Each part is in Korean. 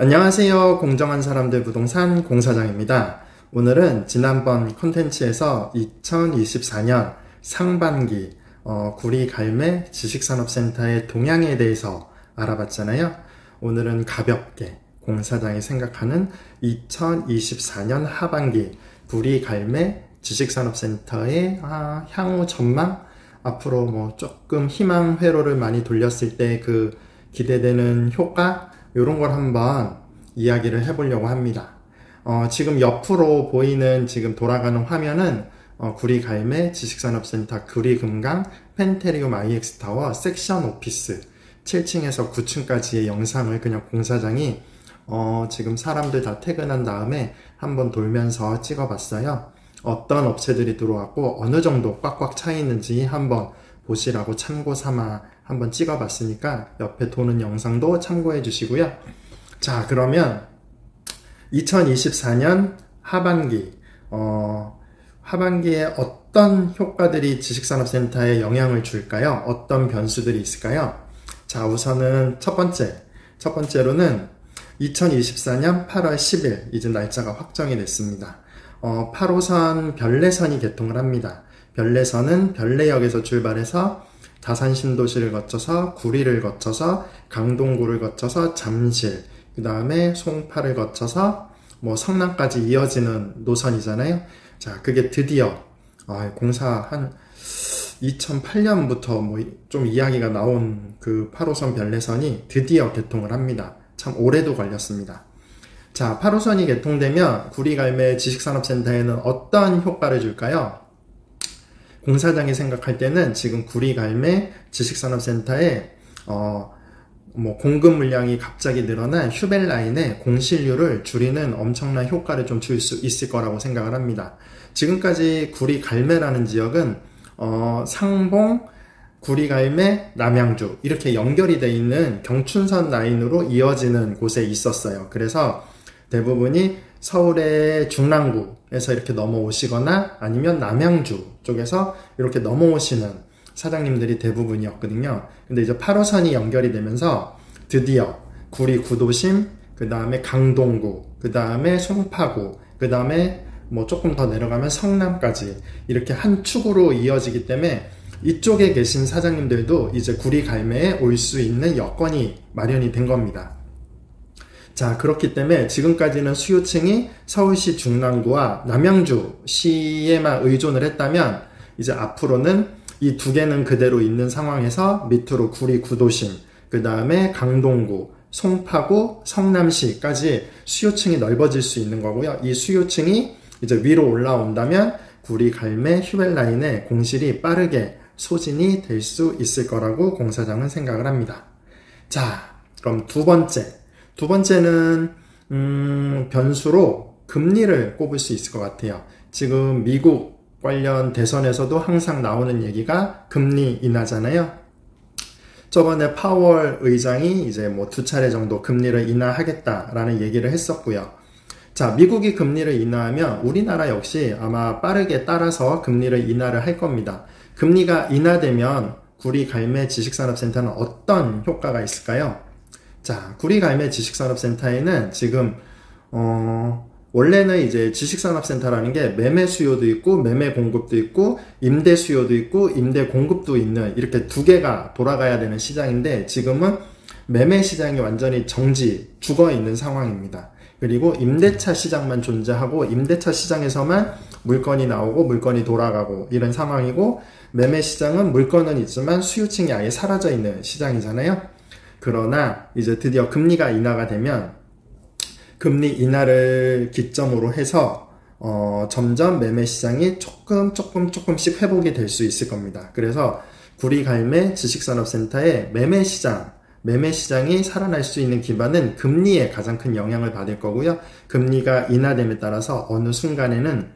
안녕하세요. 공정한 사람들 부동산 공사장입니다. 오늘은 지난번 콘텐츠에서 2024년 상반기 구리 갈매 지식산업센터의 동향에 대해서 알아봤잖아요. 오늘은 가볍게 공사장이 생각하는 2024년 하반기 구리 갈매 지식산업센터의 향후 전망, 앞으로 조금 희망 회로를 많이 돌렸을 때 그 기대되는 효과, 이런 걸 한번 이야기를 해보려고 합니다. 지금 옆으로 보이는 지금 돌아가는 화면은 구리 갈매 지식산업센터 구리금강 펜테리움 IX타워 섹션 오피스 7층에서 9층까지의 영상을 그냥 공사장이 지금 사람들 다 퇴근한 다음에 한번 돌면서 찍어봤어요. 어떤 업체들이 들어왔고 어느 정도 꽉꽉 차 있는지 한번 보시라고 참고 삼아 한번 찍어봤으니까 옆에 도는 영상도 참고해 주시고요. 자, 그러면 2024년 하반기 하반기에 어떤 효과들이 지식산업센터에 영향을 줄까요? 어떤 변수들이 있을까요? 자, 우선은 첫 번째로는 2024년 8월 10일 이제 날짜가 확정이 됐습니다. 8호선 별내선이 개통을 합니다. 별내선은 별내역에서 출발해서 다산 신도시를 거쳐서 구리를 거쳐서 강동구를 거쳐서 잠실, 그 다음에 송파를 거쳐서 성남까지 이어지는 노선이잖아요. 자, 그게 드디어 공사 한 2008년부터 좀 이야기가 나온 그 8호선 별내선이 드디어 개통을 합니다. 참 오래도 걸렸습니다. 자, 8호선이 개통되면 구리 갈매 지식산업센터에는 어떤 효과를 줄까요? 공사장이 생각할 때는 지금 구리 갈매 지식산업센터에 공급 물량이 갑자기 늘어난 휴벨라인의 공실률을 줄이는 엄청난 효과를 좀 줄 수 있을 거라고 생각을 합니다. 지금까지 구리 갈매라는 지역은 상봉, 구리 갈매, 남양주 이렇게 연결이 되어 있는 경춘선 라인으로 이어지는 곳에 있었어요. 그래서 대부분이 서울의 중랑구에서 이렇게 넘어오시거나 아니면 남양주 쪽에서 이렇게 넘어오시는 사장님들이 대부분이었거든요. 근데 이제 8호선이 연결이 되면서 드디어 구리 구도심, 그 다음에 강동구, 그 다음에 송파구, 그 다음에 조금 더 내려가면 성남까지 이렇게 한 축으로 이어지기 때문에 이쪽에 계신 사장님들도 이제 구리 갈매에 올 수 있는 여건이 마련이 된 겁니다. 자, 그렇기 때문에 지금까지는 수요층이 서울시 중랑구와 남양주시에만 의존을 했다면 이제 앞으로는 이 두 개는 그대로 있는 상황에서 밑으로 구리 구도심, 그 다음에 강동구, 송파구, 성남시까지 수요층이 넓어질 수 있는 거고요. 이 수요층이 이제 위로 올라온다면 구리 갈매 휴벨라인의 공실이 빠르게 소진이 될 수 있을 거라고 공사장은 생각을 합니다. 자, 그럼 두 번째는 변수로 금리를 꼽을 수 있을 것 같아요. 지금 미국 관련 대선에서도 항상 나오는 얘기가 금리 인하잖아요. 저번에 파월 의장이 이제 두 차례 정도 금리를 인하하겠다라는 얘기를 했었고요. 자, 미국이 금리를 인하하면 우리나라 역시 아마 빠르게 따라서 금리를 인하를 할 겁니다. 금리가 인하되면 구리 갈매 지식산업센터는 어떤 효과가 있을까요? 자, 구리 갈매 지식산업센터에는 지금 원래는 이제 지식산업센터라는 게 매매 수요도 있고 매매 공급도 있고 임대 수요도 있고 임대 공급도 있는 이렇게 두 개가 돌아가야 되는 시장인데 지금은 매매 시장이 완전히 죽어 있는 상황입니다. 그리고 임대차 시장만 존재하고 임대차 시장에서만 물건이 나오고 물건이 돌아가고 이런 상황이고 매매 시장은 물건은 있지만 수요층이 아예 사라져 있는 시장이잖아요. 그러나 이제 드디어 금리가 인하가 되면 금리 인하를 기점으로 해서 점점 매매 시장이 조금씩 회복이 될 수 있을 겁니다. 그래서 구리 갈매 지식산업센터의 매매 시장이 살아날 수 있는 기반은 금리에 가장 큰 영향을 받을 거고요. 금리가 인하됨에 따라서 어느 순간에는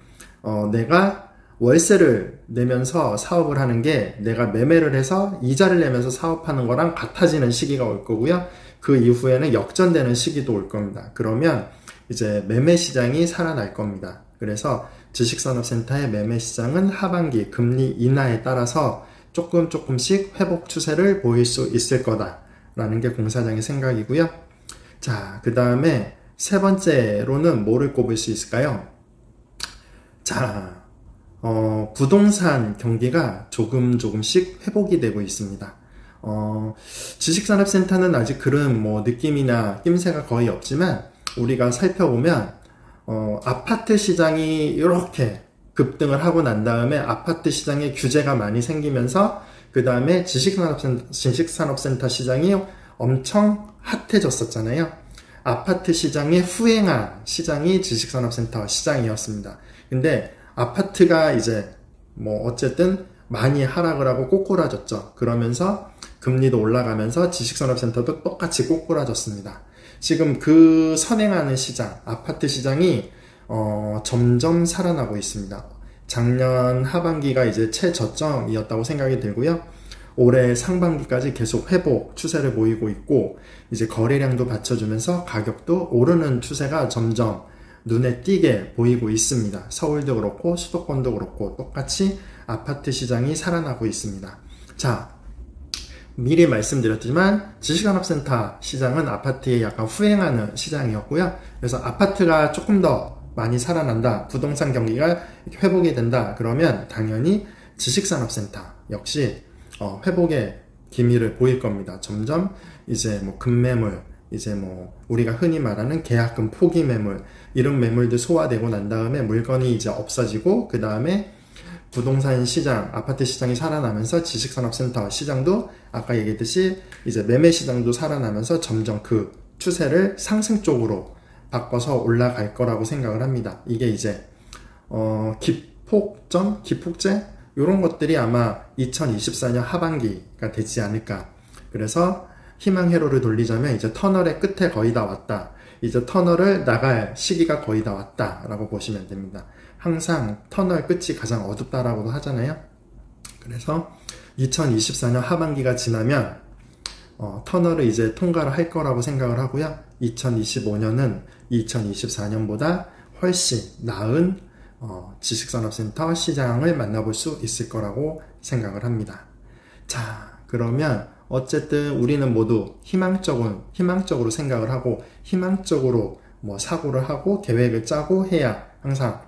내가 월세를 내면서 사업을 하는 게 내가 매매를 해서 이자를 내면서 사업하는 거랑 같아지는 시기가 올 거고요. 그 이후에는 역전되는 시기도 올 겁니다. 그러면 이제 매매 시장이 살아날 겁니다. 그래서 지식산업센터의 매매 시장은 하반기 금리 인하에 따라서 조금씩 회복 추세를 보일 수 있을 거다라는 게 공사장의 생각이고요. 자, 그 다음에 세 번째로는 뭐를 꼽을 수 있을까요? 자, 부동산 경기가 조금씩 회복이 되고 있습니다. 지식산업센터는 아직 그런 뭐 느낌이나 낌새가 거의 없지만 우리가 살펴보면 아파트 시장이 이렇게 급등을 하고 난 다음에 아파트 시장에 규제가 많이 생기면서 그 다음에 지식산업센터 시장이 엄청 핫해졌었잖아요. 아파트 시장에 후행한 시장이 지식산업센터 시장이었습니다. 근데 아파트가 이제 뭐 어쨌든 많이 하락을 하고 꼬꾸라졌죠. 그러면서 금리도 올라가면서 지식산업센터도 똑같이 꼬꾸라졌습니다. 지금 그 선행하는 시장, 아파트 시장이 점점 살아나고 있습니다. 작년 하반기가 이제 최저점이었다고 생각이 들고요. 올해 상반기까지 계속 회복 추세를 보이고 있고 이제 거래량도 받쳐주면서 가격도 오르는 추세가 점점 눈에 띄게 보이고 있습니다. 서울도 그렇고 수도권도 그렇고 똑같이 아파트 시장이 살아나고 있습니다. 자, 미리 말씀드렸지만 지식산업센터 시장은 아파트에 약간 후행하는 시장이었고요. 그래서 아파트가 조금 더 많이 살아난다, 부동산 경기가 회복이 된다 그러면 당연히 지식산업센터 역시 회복의 기미를 보일 겁니다. 점점 이제 뭐 급매물, 이제 뭐 우리가 흔히 말하는 계약금 포기 매물, 이런 매물들 소화되고 난 다음에 물건이 이제 없어지고 그 다음에 부동산 시장, 아파트 시장이 살아나면서 지식산업센터 시장도 아까 얘기했듯이 이제 매매 시장도 살아나면서 점점 그 추세를 상승 쪽으로 바꿔서 올라갈 거라고 생각을 합니다. 이게 이제 기폭점, 기폭제 이런 것들이 아마 2024년 하반기가 되지 않을까. 그래서 희망 회로를 돌리자면 이제 터널의 끝에 거의 다 왔다. 이제 터널을 나갈 시기가 거의 다 왔다 라고 보시면 됩니다. 항상 터널 끝이 가장 어둡다라고도 하잖아요. 그래서 2024년 하반기가 지나면 터널을 이제 통과를 할 거라고 생각을 하고요. 2025년은 2024년보다 훨씬 나은 지식산업센터 시장을 만나볼 수 있을 거라고 생각을 합니다. 자, 그러면 어쨌든 우리는 모두 희망적으로 생각을 하고 희망적으로 뭐 사고를 하고 계획을 짜고 해야 항상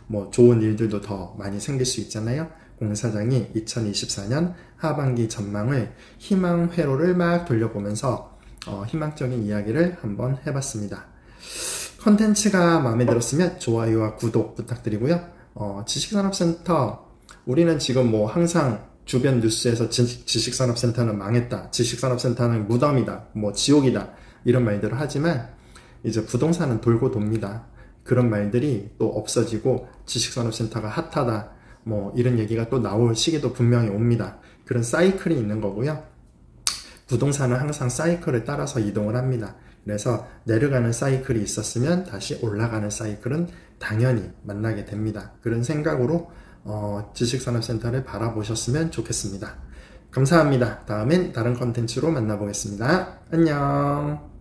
뭐 좋은 일들도 더 많이 생길 수 있잖아요. 공사장이 2024년 하반기 전망을 희망 회로를 막 돌려보면서 희망적인 이야기를 한번 해봤습니다. 컨텐츠가 마음에 들었으면 좋아요와 구독 부탁드리고요. 지식산업센터 우리는 지금 뭐 항상 주변 뉴스에서 지식산업센터는 망했다, 지식산업센터는 무덤이다, 뭐 지옥이다 이런 말들을 하지만 이제 부동산은 돌고 돕니다. 그런 말들이 또 없어지고 지식산업센터가 핫하다 뭐 이런 얘기가 또 나올 시기도 분명히 옵니다. 그런 사이클이 있는 거고요. 부동산은 항상 사이클을 따라서 이동을 합니다. 그래서 내려가는 사이클이 있었으면 다시 올라가는 사이클은 당연히 만나게 됩니다. 그런 생각으로 지식산업센터를 바라보셨으면 좋겠습니다. 감사합니다. 다음엔 다른 컨텐츠로 만나보겠습니다. 안녕.